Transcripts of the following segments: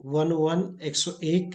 101।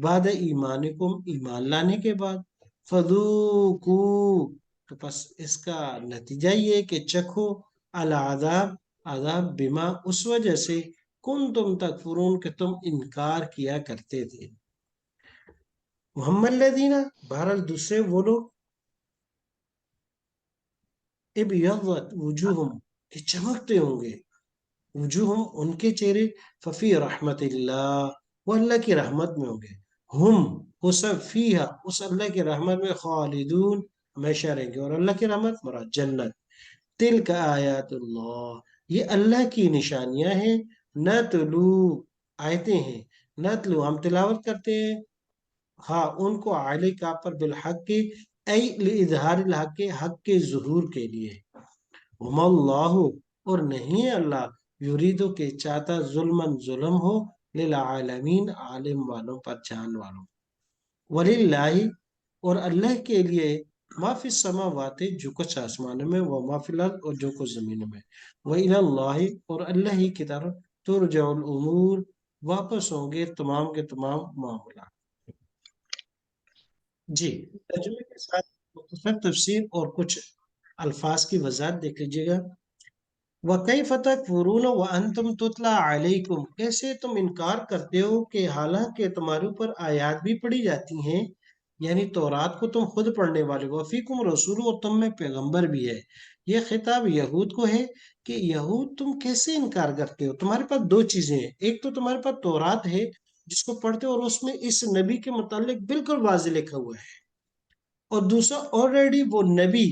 بعد ایمانکم ایمان لانے کے بعد فذوقو تو پس اس کا نتیجہ یہ کہ چکھو العذاب عذاب بما اس وجہ سے کن تم تکفرون کہ تم انکار کیا کرتے تھے محمد الذین بہرحال دوسرے وہ لوگ ابیضت وجوہم کہ چمکتے ہوں گے وجوہم ان کے چہرے ففی رحمت اللہ وہ اللہ کی رحمت میں ہوں گے ہم وہ سب فیہا اس اللہ کی رحمت میں خالدون ہمیشہ رہیں گے اور اللہ کی رحمت مراد جنت تلک آیات اللہ یہ اللہ کی نشانیاں ہیں نتلو آیتیں ہیں نتلو ہم تلاوت کرتے ہیں ہاں ان کو علیہ کا پر بالحق کے ای لإظہار الحق کے حق کے ظہور کے لیے وما اللہ اور نہیں ہے اللہ یریدو کے چاہتا ظلم ہو للعالمین عالم والوں پر جان والوں وللہ اور اللہ کے لیے ما فی السماوات جو کچھ آسمانوں میں و ما فی الارض اور جو کچھ زمینوں میں وإلی اللہ اور اللہ ہی کی طرف ترجع الامور واپس ہوں گے تمام کے تمام معاملات جی ترجمے کے ساتھ مختصر تفسیر اور کچھ الفاظ کی وضاحت دیکھ لیجیے گا وَكَيْفَ تَكْفُرُونَ وَأَنْتُمْ تُتْلَى عَلَيْكُمْ کیسے تم انکار کرتے ہو کہ حالانکہ تمہارے اوپر آیات بھی پڑھی جاتی ہیں یعنی تورات کو تم خود پڑھنے والے ہو وَفِيكُمْ رَسُولٌ اور تم میں پیغمبر بھی ہے یہ خطاب یہود کو ہے کہ یہود تم کیسے انکار کرتے ہو تمہارے پاس دو چیزیں ہیں ایک تو تمہارے پاس تورات ہے جس کو پڑھتے ہو اور اس میں اس نبی کے متعلق بالکل واضح لکھا ہوا ہے اور دوسرا آلریڈی وہ نبی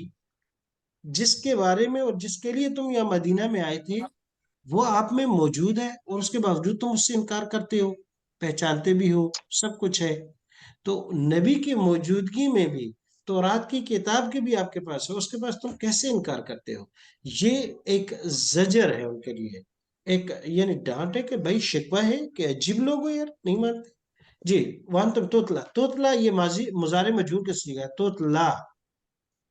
جس کے بارے میں اور جس کے لیے تم یہاں مدینہ میں آئے تھے وہ آپ میں موجود ہے اور اس کے باوجود تم اس سے انکار کرتے ہو پہچانتے بھی ہو سب کچھ ہے تو نبی کی موجودگی میں بھی تورات کی کتاب کی بھی آپ کے پاس ہے اس کے پاس تم کیسے انکار کرتے ہو یہ ایک زجر ہے ان کے لیے ایک یعنی ڈانٹ ہے کہ بھائی شکوہ ہے کہ عجیب لوگ ہو یار نہیں مانتے جی وان تم توتلا یہ ماضی مضارع مجہول کے صیغہ ہے توتلا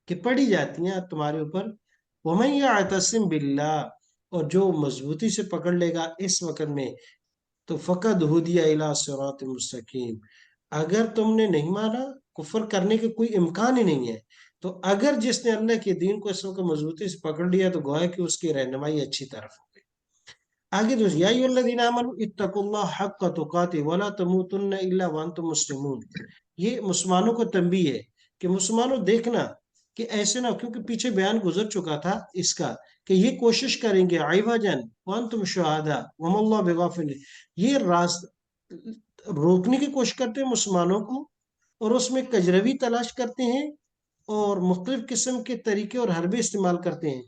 کہ پڑھی جاتی ہیں تمہارے اوپر وَمَن يَعْتَصِم بِاللَّهِ اور جو مضبوطی سے پکڑ لے گا اس وقت میں تو فقد ہدی الی صراط مستقیم اگر تم نے نہیں مانا کفر کرنے کے کوئی امکان ہی نہیں ہے تو اگر جس نے اللہ کے دین کو اس وقت مضبوطی سے پکڑ لیا تو گویا کہ اس کی رہنمائی اچھی طرف ہو گئی آگے دوسری یا ایھا الذین آمنوا اتقوا اللہ حق تقاتہ ولا تموتن الا وانتم مسلمون یہ مسلمانوں کو تنبیہ ہے کہ مسلمانوں دیکھنا کہ ایسے نہ کیونکہ پیچھے بیان گزر چکا تھا اس کا کہ یہ کوشش کریں گے عوجن وانتم شہداء وما اللہ بغافل یہ روکنے کی کوشش کرتے ہیں مسلمانوں کو اور اس میں کجروی تلاش کرتے ہیں اور مختلف قسم کے طریقے اور حربے استعمال کرتے ہیں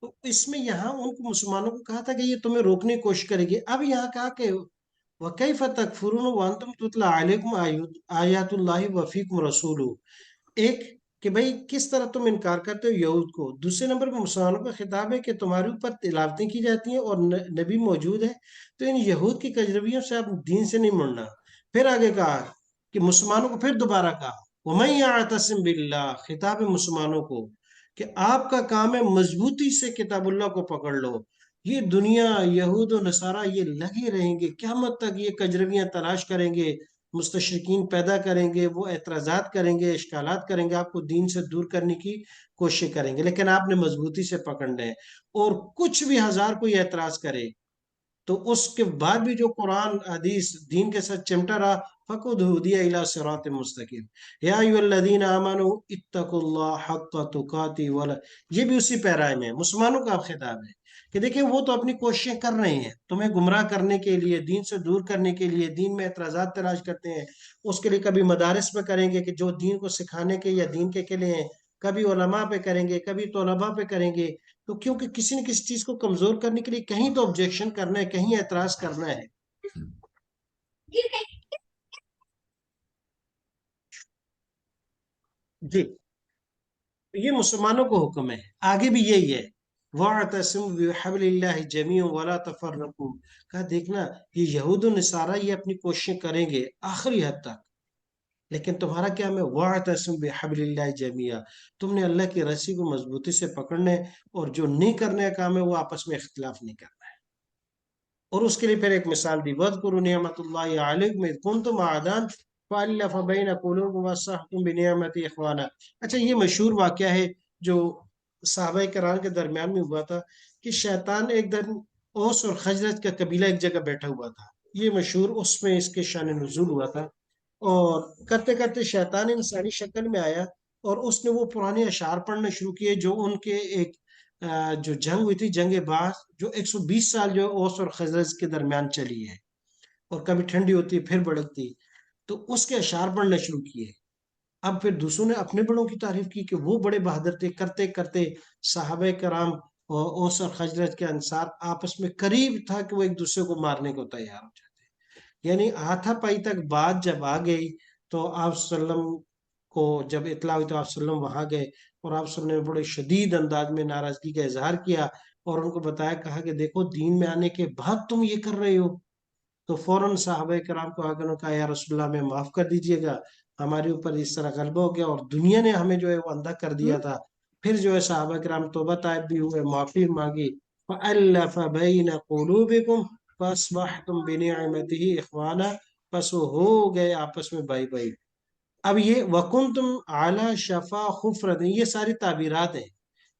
تو اس میں یہاں ان کو مسلمانوں کو کہا تھا کہ یہ تمہیں روکنے کی کوشش کرے گی اب یہاں کہا کہ وَكَيْفَ تَكْفُرُونَ وَأَنْتُمْ تُتْلَى عَلَيْكُمْ آیات اللہ وَفِيكُمْ رَسُولُ ایک کہ بھئی کس طرح تم انکار کرتے ہو یہود کو دوسرے نمبر پہ مسلمانوں کا خطاب ہے کہ تمہارے اوپر تلاوتیں کی جاتی ہیں اور نبی موجود ہے تو ان یہود کی کجرویوں سے آپ دین سے نہیں مڑنا پھر آگے کہا کہ مسلمانوں کو پھر دوبارہ کہا وَمَن يَعْتَصِم بِاللَّهِ خطاب مسلمانوں کو کہ آپ کا کام ہے مضبوطی سے کتاب اللہ کو پکڑ لو یہ دنیا یہود و نصارہ یہ لگے رہیں گے قیامت تک یہ کجرویاں تلاش کریں گے مستشرقین پیدا کریں گے وہ اعتراضات کریں گے اشکالات کریں گے آپ کو دین سے دور کرنے کی کوشش کریں گے لیکن آپ نے مضبوطی سے پکڑنا ہے اور کچھ بھی ہزار کوئی اعتراض کرے تو اس کے بعد بھی جو قرآن حدیث دین کے ساتھ چمٹا رہا فقد ہدی الی صراط مستقیم یا ایھا الذین آمنوا اتقوا اللہ حق تقاتہ ولا یہ بھی اسی پیرائے میں ہے مسلمانوں کا خطاب ہے کہ دیکھیں وہ تو اپنی کوششیں کر رہے ہیں تمہیں گمراہ کرنے کے لیے دین سے دور کرنے کے لیے دین میں اعتراضات تلاش کرتے ہیں اس کے لیے کبھی مدارس پہ کریں گے کہ جو دین کو سکھانے کے یا دین کے لیے ہیں کبھی علماء پہ کریں گے کبھی طلباء پہ کریں گے تو کیونکہ کسی نہ کسی چیز کو کمزور کرنے کے لیے کہیں تو آبجیکشن کرنا ہے کہیں اعتراض کرنا ہے جی یہ مسلمانوں کو حکم ہے آگے بھی یہی ہے وَاعْتَصِمُوا بِحَبْلِ اللَّهِ جَمِيعًا وَلَا تَفَرَّقُوا کہا دیکھنا یہ یہود و نصارہ یہ اپنی کوششیں کریں گے آخری حد تک لیکن تمہارا کیا ہے وَاعْتَصِمُوا بِحَبْلِ اللَّهِ جَمِيعًا تم نے اللہ کی رسی کو مضبوطی سے پکڑنا ہے اور جو نہیں کرنے کا کام ہے وہ آپس میں اختلاف نہیں کرنا ہے اور اس کے لیے پھر ایک مثال دی، وَاذْكُرُوا نِعْمَةَ اللَّهِ عَلَيْكُمْ إِذْ كُنْتُمْ أَعْدَاءً فَأَلَّفَ بَيْنَ قُلُوبِكُمْ وَأَصْبَحْتُمْ بِنِعْمَتِهِ إِخْوَانًا۔ اچھا یہ مشہور واقعہ ہے جو صحابہ کرام کے درمیان میں ہوا تھا کہ شیطان ایک دن اوس اور خزرج کا قبیلہ ایک جگہ بیٹھا ہوا تھا، یہ مشہور اس میں اس کے شان نزول ہوا تھا۔ اور کرتے کرتے شیطان انسانی شکل میں آیا اور اس نے وہ پرانے اشعار پڑھنا شروع کیے جو ان کے ایک جو جنگ ہوئی تھی، جنگ بعث، جو 120 سال جو اوس اور خزرج کے درمیان چلی ہے، اور کبھی ٹھنڈی ہوتی پھر بڑھتی، تو اس کے اشعار پڑھنا شروع کیے۔ اب پھر دوسروں نے اپنے بڑوں کی تعریف کی کہ وہ بڑے بہادر تھے، کرتے کرتے صحابہ کرام اور اوس اور خزرج کے انصار آپس میں قریب تھا کہ وہ ایک دوسرے کو مارنے کو تیار ہو جاتے، یعنی ہاتھا پائی تک بات جب آ گئی تو آپ صلی اللہ علیہ وسلم کو جب اطلاع ہوئی تو آپ صلی اللہ علیہ وسلم وہاں گئے، اور آپ صلی اللہ علیہ وسلم نے بڑے شدید انداز میں ناراضگی کا اظہار کیا اور ان کو بتایا، کہا کہ دیکھو دین میں آنے کے بعد تم یہ کر رہے ہو۔ تو فوراً صحابہ کرام کو آ کر کہا، یا رسول اللہ ہمیں معاف کر دیجیے گا، ہمارے اوپر اس طرح غلبہ ہو گیا اور دنیا نے ہمیں جو ہے وہ اندھا کر دیا تھا۔ پھر جو ہے صحابہ کرام توبہ طائب بھی ہوئے، معافی مانگی، فَأَلَّفَ بَيْنَ قُلُوبِكُمْ فَأَصْبَحْتُمْ بِنِعْمَتِهِ إِخْوَانًا، پس وہ ہو گئے آپس میں بھائی بھائی۔ اب یہ وَكُنْتُمْ عَلَى شَفَا حُفْرَةٍ، یہ ساری تعبیرات ہیں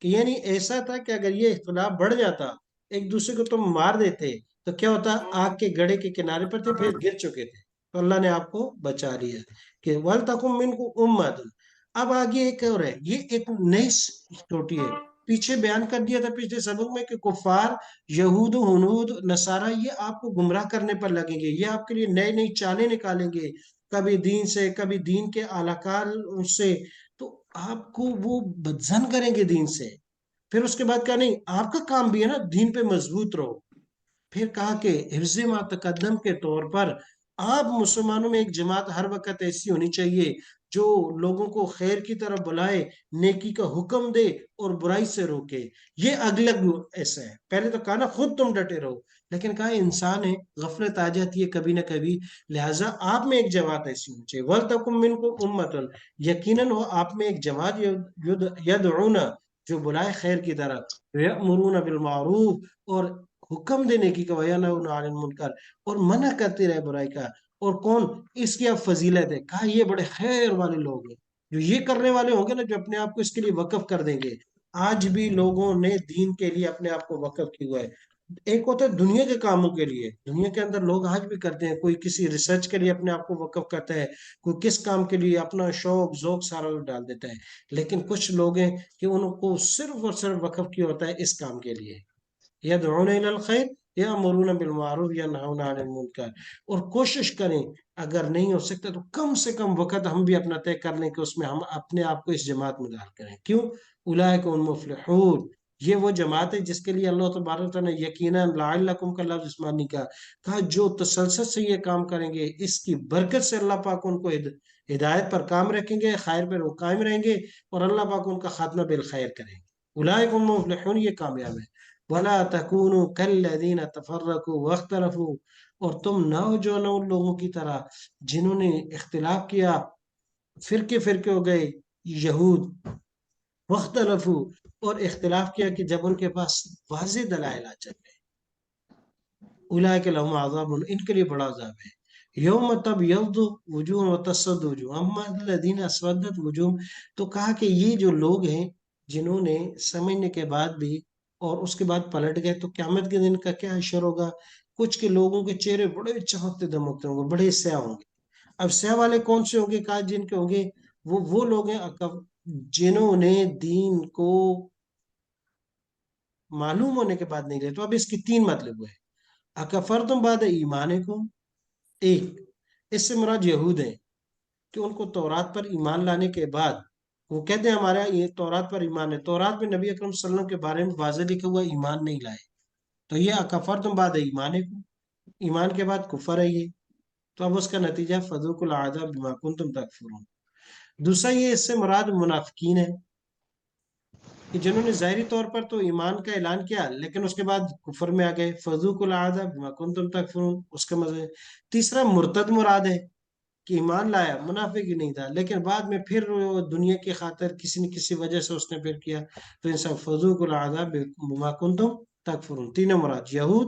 کہ یعنی ایسا تھا کہ اگر یہ اختلاف بڑھ جاتا، ایک دوسرے کو تم مار دیتے، تو کیا ہوتا، آگ کے گڑھے کے کنارے پر تھے، پھر گر چکے تھے، تو اللہ نے آپ کو بچا لیا کہ وَلْتَكُمْ مِنْكُمْ أُمَّةٌ۔ اب آگے ایک اور ہے، یہ ایک نئی چھوٹی ہے، پیچھے بیان کر دیا تھا پچھلے سبق میں کہ کفار، یہود و ہنود نصارہ، یہ آپ کو گمراہ کرنے پر لگیں گے، یہ آپ کے لیے نئی نئی چالیں نکالیں گے، کبھی دین سے، کبھی دین کے اعلی کار سے، تو آپ کو وہ بدزن کریں گے دین سے۔ پھر اس کے بعد کہا نہیں، آپ کا کام بھی ہے نا دین پہ مضبوط رہو۔ پھر کہا کہ حفظ ما تقدم کے طور پر آپ مسلمانوں میں ایک جماعت ہر وقت ایسی ہونی چاہیے جو لوگوں کو خیر کی طرف بلائے، نیکی کا حکم دے اور برائی سے روکے۔ یہ اگلگ ایسا ہے، پہلے تو کہا نا خود تم ڈٹے رہو، لیکن کہا انسان ہے، غفلت آ جاتی ہے کبھی نہ کبھی، لہٰذا آپ میں ایک جماعت ایسی ہونی چاہیے۔ وَلْتَكُمْ مِنْكُمْ أُمَّةٌ، یقیناً وہ آپ میں ایک جماعت یدعون، جو بلائے خیر کی طرف، یأمرون بالمعروف، اور حکم دینے کی، وینہون عن المنکر، اور منع کرتے رہے برائی کا۔ اور کون اس کی اب فضیلت ہے، کہا یہ بڑے خیر والے لوگ ہیں جو یہ کرنے والے ہوں گے نا، جو اپنے آپ کو اس کے لیے وقف کر دیں گے۔ آج بھی لوگوں نے دین کے لیے اپنے آپ کو وقف کیا ہوا ہے۔ ایک ہوتا ہے دنیا کے کاموں کے لیے، دنیا کے اندر لوگ آج بھی کرتے ہیں، کوئی کسی ریسرچ کے لیے اپنے آپ کو وقف کرتا ہے، کوئی کس کام کے لیے اپنا شوق ذوق سارا ڈال دیتا ہے، لیکن کچھ لوگ ہیں کہ ان کو صرف اور صرف وقف کیا ہوتا ہے اس کام کے لیے، یدعون الی الخیر یامرون بالمعروف ینہون عن المنکر۔ اور کوشش کریں، اگر نہیں ہو سکتا تو کم سے کم وقت ہم بھی اپنا طے کر لیں کہ اس میں ہم اپنے آپ کو اس جماعت میں داخل کریں۔ کیوں؟ اولئک هم المفلحون، یہ وہ جماعت ہے جس کے لیے اللہ تبارک تعالیٰ نے یقیناً لعلکم کا لفظ استعمال نہیں کہا جو تسلسل سے یہ کام کریں گے، اس کی برکت سے اللہ پاک ان کو ہدایت پر کام رکھیں گے، خیر پر وہ قائم رہیں گے، اور اللہ پاک ان کا خاتمہ بالخیر کریں گے۔ اولئک هم المفلحون، یہ کامیاب ہے۔ وَلَا تَكُونُوا كَالَّذِينَ تَفَرَّقُوا وَاخْتَلَفُوا، اور تم نہ ہو جو نہ ان لوگوں کی طرح جنہوں نے اختلاف کیا، فرقے فرقے ہو گئے، یہود، واختلفوا، اور اختلاف کیا کہ جب ان کے پاس واضح دلائل آ چل گئے۔ اولئک لهم عذاب، ان کے لیے بڑا عذاب ہے۔ یوم تبیض وجوہ وتسود وجوہ اما الذین اسودت وجوہ، تو کہا کہ یہ جو لوگ ہیں جنہوں نے سمجھنے کے بعد بھی اور اس کے بعد پلٹ گئے، تو قیامت کے دن کا کیا حشر ہوگا؟ کچھ کے لوگوں کے چہرے بڑے چمکتے دمکتے ہوں گے، بڑے سیاہ ہوں گے۔ اب سیاہ والے کون سے ہوں گے؟ کہا جن کے ہوں گے وہ لوگ ہیں جنہوں نے دین کو معلوم ہونے کے بعد نہیں رہے۔ تو اب اس کی تین مطلب ہوئے، اکفرتم بعد ایمانکم، ایک اس سے مراد یہود ہیں کہ ان کو تورات پر ایمان لانے کے بعد وہ کہتے ہیں ہمارا یہ تورات پر ایمان ہے، تورات میں نبی اکرم صلی اللہ علیہ وسلم کے بارے میں واضح لکھا ہوا ایمان نہیں لائے، تو یہ اکفرتم بعد ایمانکم، ایمان کے بعد کفر ہے یہ، تو اب اس کا نتیجہ فذوقوا العذاب بما کنتم تکفرون۔ دوسرا یہ اس سے مراد منافقین ہے کہ جنہوں نے ظاہری طور پر تو ایمان کا اعلان کیا لیکن اس کے بعد کفر میں آ گئے، فذوقوا العذاب بما کنتم تکفرون، اس کا مطلب۔ تیسرا مرتد مراد ہے کہ ایمان لایا، منافق ہی نہیں تھا، لیکن بعد میں پھر وہ دنیا کی خاطر کسی نہ کسی وجہ سے اس نے پھر کیا، تو ان سب فذوقوا العذاب بما کنتم تکفرون۔ تینوں مراد، یہود،